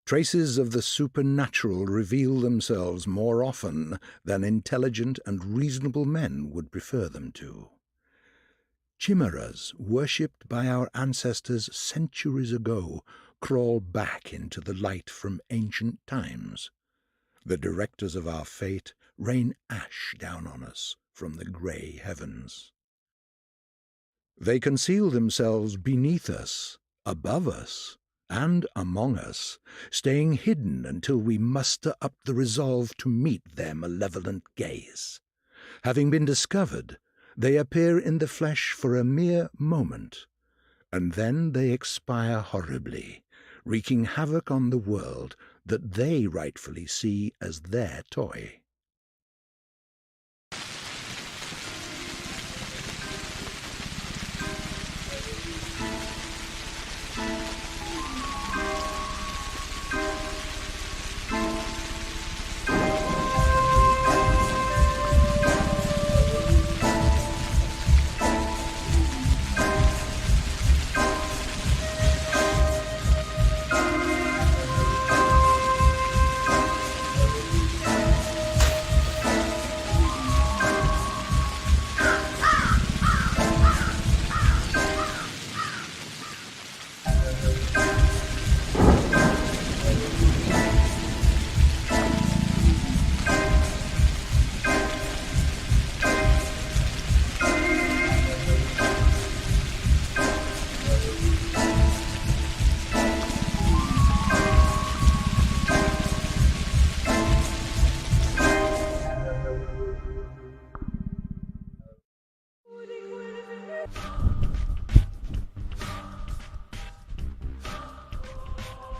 Traces of the supernatural reveal themselves more often than intelligent and reasonable men would prefer them to. Chimeras, worshipped by our ancestors centuries ago, crawl back into the light from ancient times. The directors of our fate rain ash down on us from the grey heavens. They conceal themselves beneath us, above us, and among us, staying hidden until we muster up the resolve to meet their malevolent gaze. Having been discovered, they appear in the flesh for a mere moment, and then they expire horribly, wreaking havoc on the world that they rightfully see as their toy.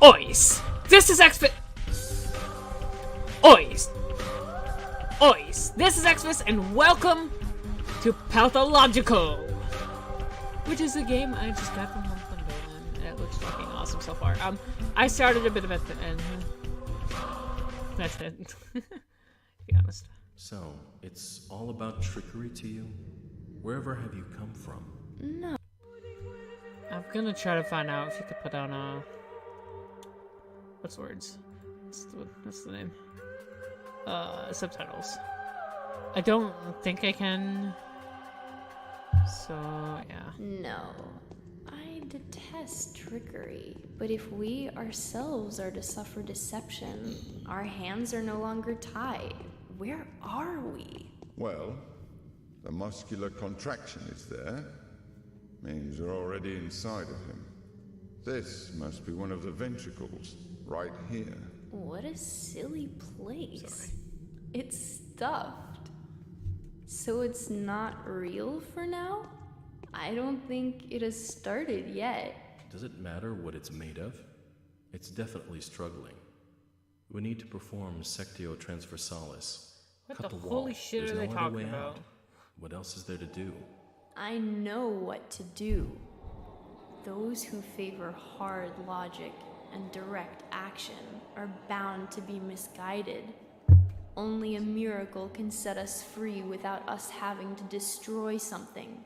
Ois! This is Ois! Ois! This is Xmas, and welcome to Pathological! Which is a game I just got from Home Bundle, and it looks fucking awesome so far. I started a bit of it, and that's it. To be honest. So, it's all about trickery to you? Wherever have you come from? No. I'm gonna try to find out if you could put down what's the words? What's the name? Subtitles. I don't think I can. So, yeah. No. I detest trickery. But if we ourselves are to suffer deception, our hands are no longer tied. Where are we? Well, the muscular contraction is there. Means we're already inside of him. This must be one of the ventricles, right here. What a silly place. Sorry. It's stuffed. So it's not real for now? I don't think it has started yet. Does it matter what it's made of? It's definitely struggling. We need to perform sectio transversalis. What Cut the the wall. holy shit There's are they no other talking way about? out. What else is there to do? I know what to do. Those who favor hard logic and direct action are bound to be misguided. Only a miracle can set us free without us having to destroy something.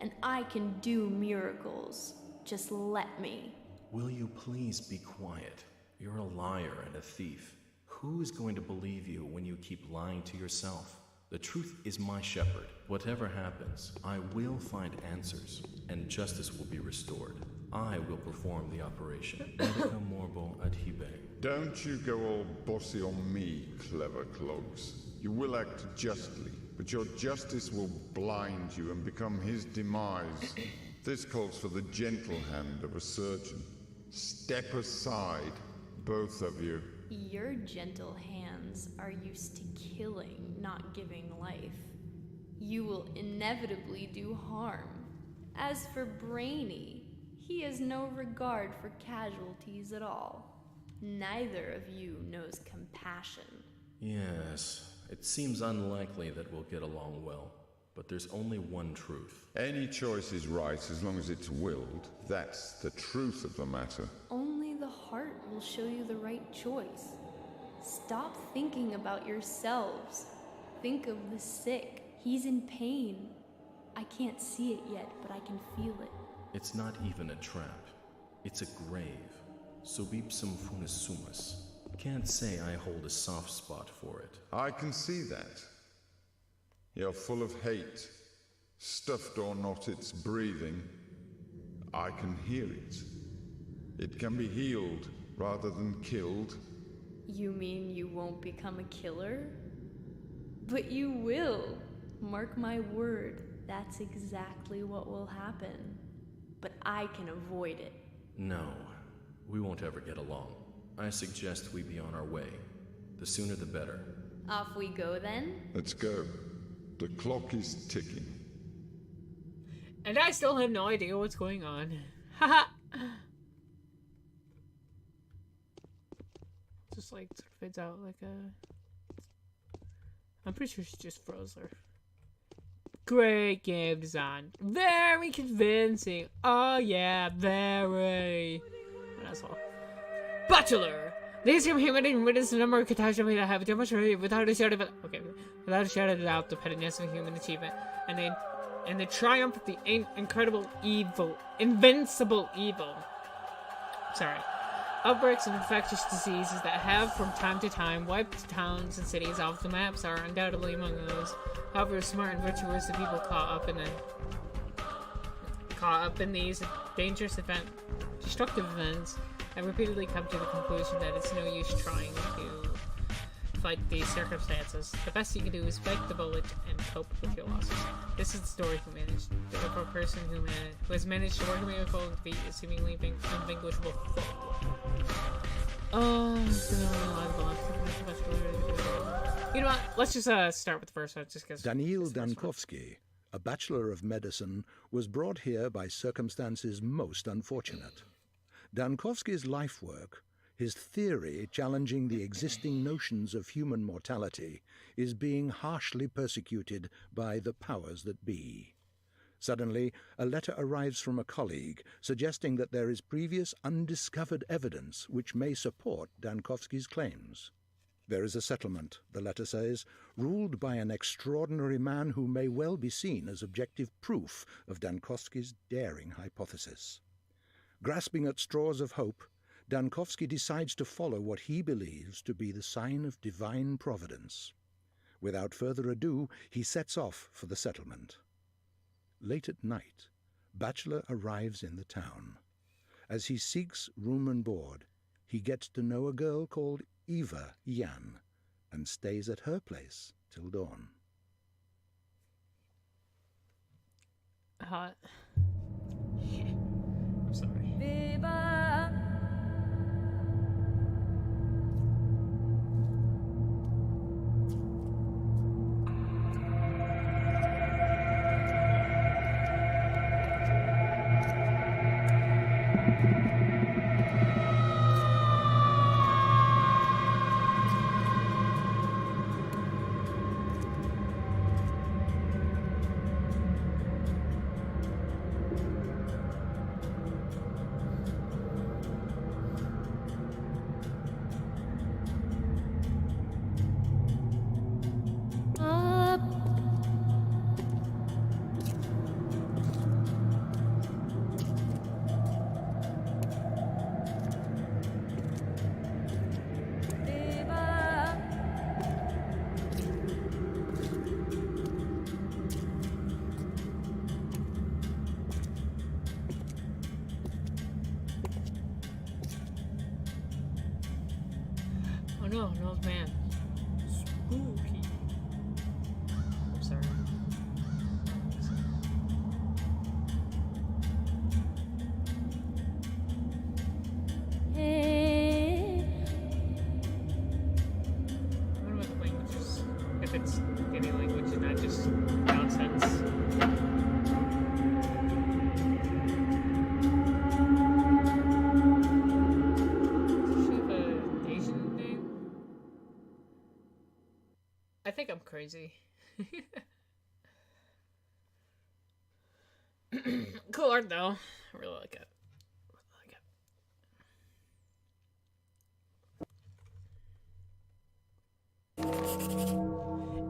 And I can do miracles. Just let me. Will you please be quiet? You're a liar and a thief. Who is going to believe you when you keep lying to yourself? The truth is my shepherd. Whatever happens, I will find answers, and justice will be restored. I will perform the operation. Medica morbo adhibe. Don't you go all bossy on me, clever clogs. You will act justly, but your justice will blind you and become his demise. This calls for the gentle hand of a surgeon. Step aside, both of you. Your gentle hands are used to killing, not giving life. You will inevitably do harm. As for Brainy, he has no regard for casualties at all. Neither of you knows compassion. Yes, it seems unlikely that we'll get along well, but there's only one truth. Any choice is right as long as it's willed. That's the truth of the matter. Only the heart will show you the right choice. Stop thinking about yourselves. Think of the sick. He's in pain. I can't see it yet, but I can feel it. It's not even a trap. It's a grave. Subipsum funisumus. Can't say I hold a soft spot for it. I can see that. You're full of hate. Stuffed or not, it's breathing. I can hear it. It can be healed rather than killed. You mean you won't become a killer? But you will. Mark my word, that's exactly what will happen. But I can avoid it. No, we won't ever get along. I suggest we be on our way. The sooner the better. Off we go then? Let's go. The clock is ticking. And I still have no idea what's going on. Haha. Just like sort of fades out like a. I'm pretty sure she just froze her. Great game design. Very convincing. Oh yeah, very. That's all. Bachelor. These humanity witness the number of catastrophes that have demonstrated without a shadow of doubt the pettiness of human achievement, and the triumph of the incredible evil, invincible evil. Sorry. Outbreaks of infectious diseases that have, from time to time, wiped towns and cities off the maps are undoubtedly among those. However, smart and virtuous people caught up in these dangerous destructive events have repeatedly come to the conclusion that it's no use trying to fight these circumstances. The best you can do is bite the bullet and cope with your losses. This is the story of a person who has managed to work a miracle and defeat a seemingly unvanquishable foe. You know what? Let's just start with the first one, just because. Daniil Dankovsky, a Bachelor of Medicine, was brought here by circumstances most unfortunate. Dankovsky's life work, his theory challenging the existing notions of human mortality, is being harshly persecuted by the powers that be. Suddenly, a letter arrives from a colleague suggesting that there is previous undiscovered evidence which may support Dankovsky's claims. There is a settlement, the letter says, ruled by an extraordinary man who may well be seen as objective proof of Dankovsky's daring hypothesis. Grasping at straws of hope, Dankovsky decides to follow what he believes to be the sign of divine providence. Without further ado, he sets off for the settlement. Late at night, Bachelor arrives in the town. As he seeks room and board, he gets to know a girl called Eva Yan and stays at her place till dawn. Hot. I'm sorry. Oh no, an old man. Spooky. I'm sorry. I wonder what the language is. If it's any language and not just nonsense. Does she have an Asian name? I think I'm crazy. Cool art though. I really like it.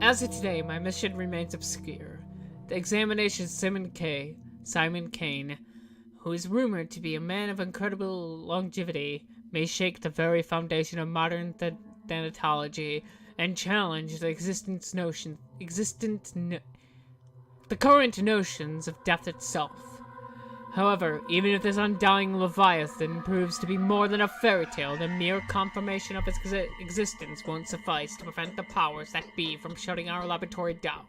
As of today, my mission remains obscure. The examination Simon Kane, who is rumored to be a man of incredible longevity, may shake the very foundation of modern thanatology and challenge the the current notions of death itself. However, even if this undying Leviathan proves to be more than a fairy tale, the mere confirmation of its existence won't suffice to prevent the powers that be from shutting our laboratory down.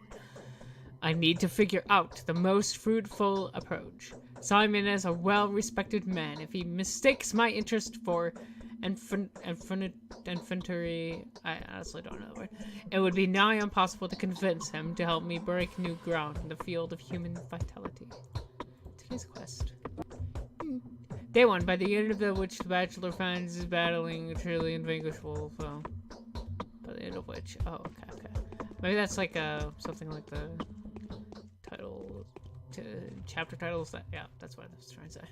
I need to figure out the most fruitful approach. Simon is a well-respected man. If he mistakes my interest for infantry, I honestly don't know the word, it would be nigh impossible to convince him to help me break new ground in the field of human vitality. Today's quest. Day 1. By the end of which the Bachelor finds his battling a truly invanquishable foe. By the end of which... Oh, okay. Maybe that's like something like the title... chapter titles? Yeah, that's what I was trying to say.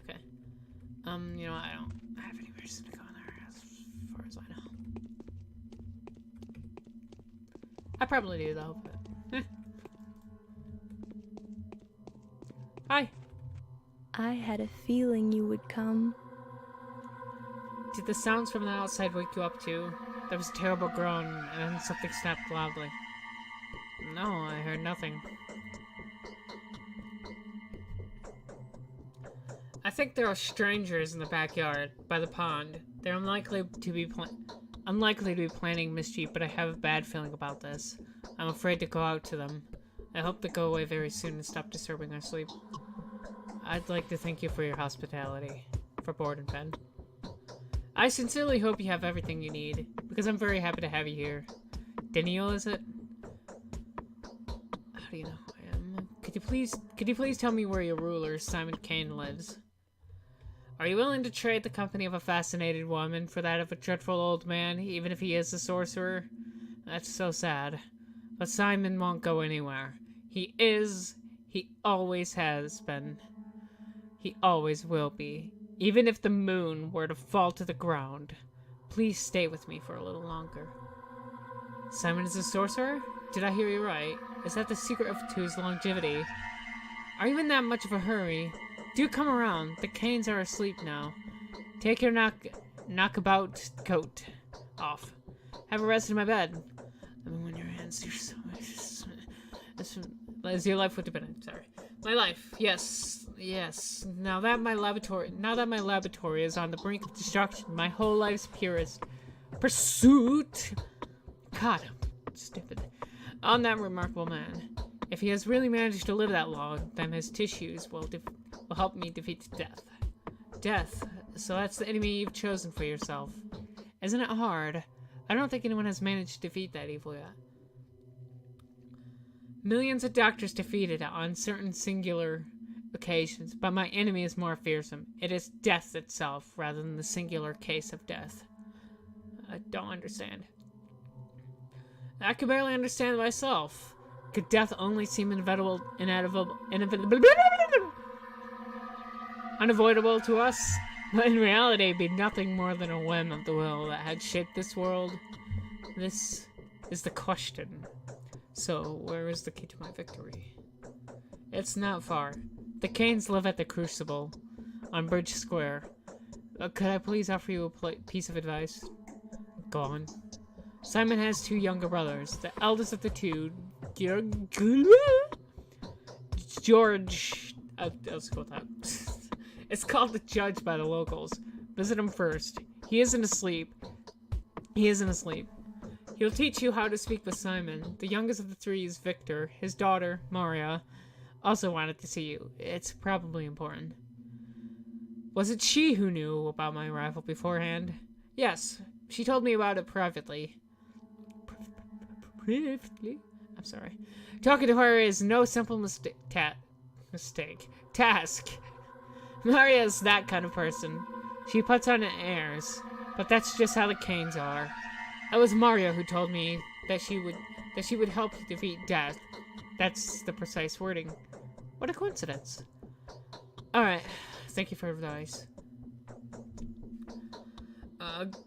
Okay. You know, I don't have any reason to go in there as far as I know. I probably do, though, but... Hi. I had a feeling you would come. Did the sounds from the outside wake you up too? There was a terrible groan, and then something snapped loudly. No, I heard nothing. I think there are strangers in the backyard, by the pond. They're unlikely to be planning mischief, but I have a bad feeling about this. I'm afraid to go out to them. I hope they go away very soon and stop disturbing our sleep. I'd like to thank you for your hospitality. For Board and Pen. I sincerely hope you have everything you need, because I'm very happy to have you here. Daniel, is it? How do you know who I am? Could you please tell me where your ruler, Simon Kane, lives? Are you willing to trade the company of a fascinated woman for that of a dreadful old man, even if he is a sorcerer? That's so sad. But Simon won't go anywhere. He always has been. He always will be. Even if the moon were to fall to the ground. Please stay with me for a little longer. Simon is a sorcerer? Did I hear you right? Is that the secret to his longevity? Are you in that much of a hurry? Do come around. The Canes are asleep now. Take your knockabout coat off. Have a rest in my bed. Let me win your hands. You're so much. As your life would depend on. Sorry. My life. Yes. Now that my laboratory is on the brink of destruction, my whole life's purest pursuit. God, I'm stupid. On that remarkable man. If he has really managed to live that long, then his tissues will help me defeat death. Death. So that's the enemy you've chosen for yourself. Isn't it hard? I don't think anyone has managed to defeat that evil yet. Millions of doctors defeated it on certain singular occasions, but my enemy is more fearsome. It is death itself, rather than the singular case of death. I don't understand. I can barely understand myself. Could death only seem unavoidable to us? But in reality, it'd be nothing more than a whim of the will that had shaped this world. This is the question. So, where is the key to my victory? It's not far. The Canes live at the Crucible, on Bridge Square. Could I please offer you a piece of advice? Go on. Simon has two younger brothers. The eldest of the two, George... let's go with that. It's called the Judge by the locals. Visit him first. He isn't asleep. He'll teach you how to speak with Simon. The youngest of the three is Victor. His daughter, Maria, also wanted to see you. It's probably important. Was it she who knew about my arrival beforehand? Yes. She told me about it privately. I'm sorry. Talking to her is no simple task. Maria's that kind of person. She puts on airs, but that's just how the Canes are. It was Maria who told me that she would help defeat death. That's the precise wording. What a coincidence. Alright, thank you for advice.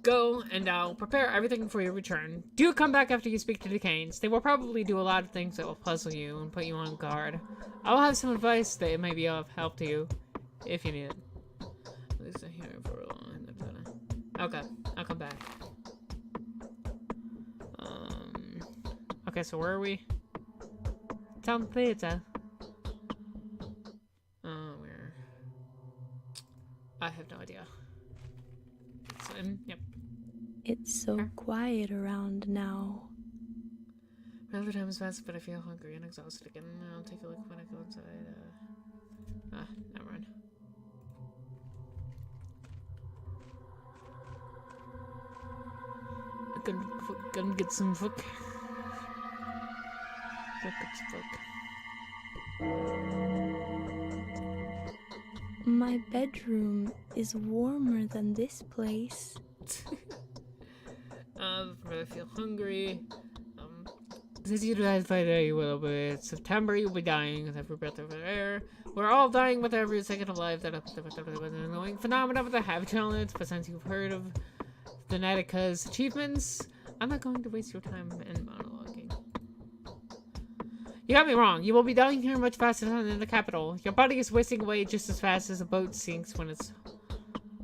Go, and I'll prepare everything for your return. Do come back after you speak to the Canes. They will probably do a lot of things that will puzzle you and put you on guard. I'll have some advice that may be of help to you, if you need it. At least I hear it for a long time. Okay, I'll come back. Okay, so where are we? Town Theater. Where? I have no idea. So, yep. It's so quiet around now. Well, the time is fast, but I feel hungry and exhausted again. I'll take a look when I go inside. Never mind. Gonna get some fuck. Get some fuck. My bedroom is warmer than this place. I feel hungry. Since you guys fight a little bit, September you'll be dying with every breath of air. We're all dying with every second of life. That was an annoying phenomenon with the habit challenge, but since you've heard of Fanatica's achievements, I'm not going to waste your time in monologuing. You got me wrong. You will be dying here much faster than in the capital. Your body is wasting away just as fast as a boat sinks when its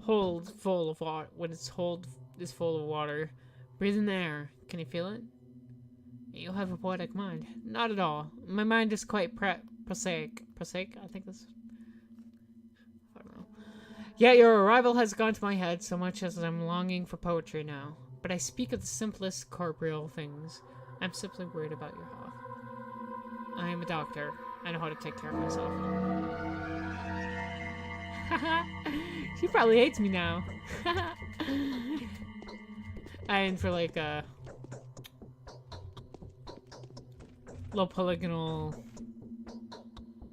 hold full of water. When its hold is full of water. Breathe in the air. Can you feel it? You have a poetic mind. Not at all. My mind is quite prosaic. Prosaic? I think that's... I don't know. Yeah, your arrival has gone to my head so much as I'm longing for poetry now. But I speak of the simplest corporeal things. I'm simply worried about your health. I am a doctor. I know how to take care of myself. She probably hates me now. And for like a low polygonal.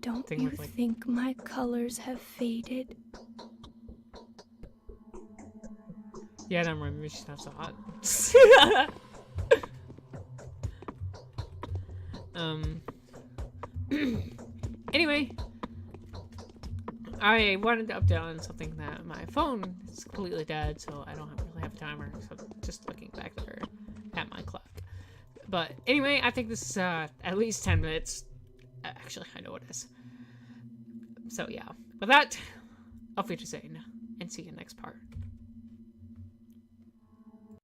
Don't thing you with, like... think my colors have faded? Yeah, don't remember. Maybe she's not so hot. Anyway, I wanted to update on something that my phone is completely dead, so I don't really have a timer. So just looking back there at my clock. But anyway, I think this is at least 10 minutes. Actually, I know what it is. So yeah, with that, I'll feature soon and see you next part.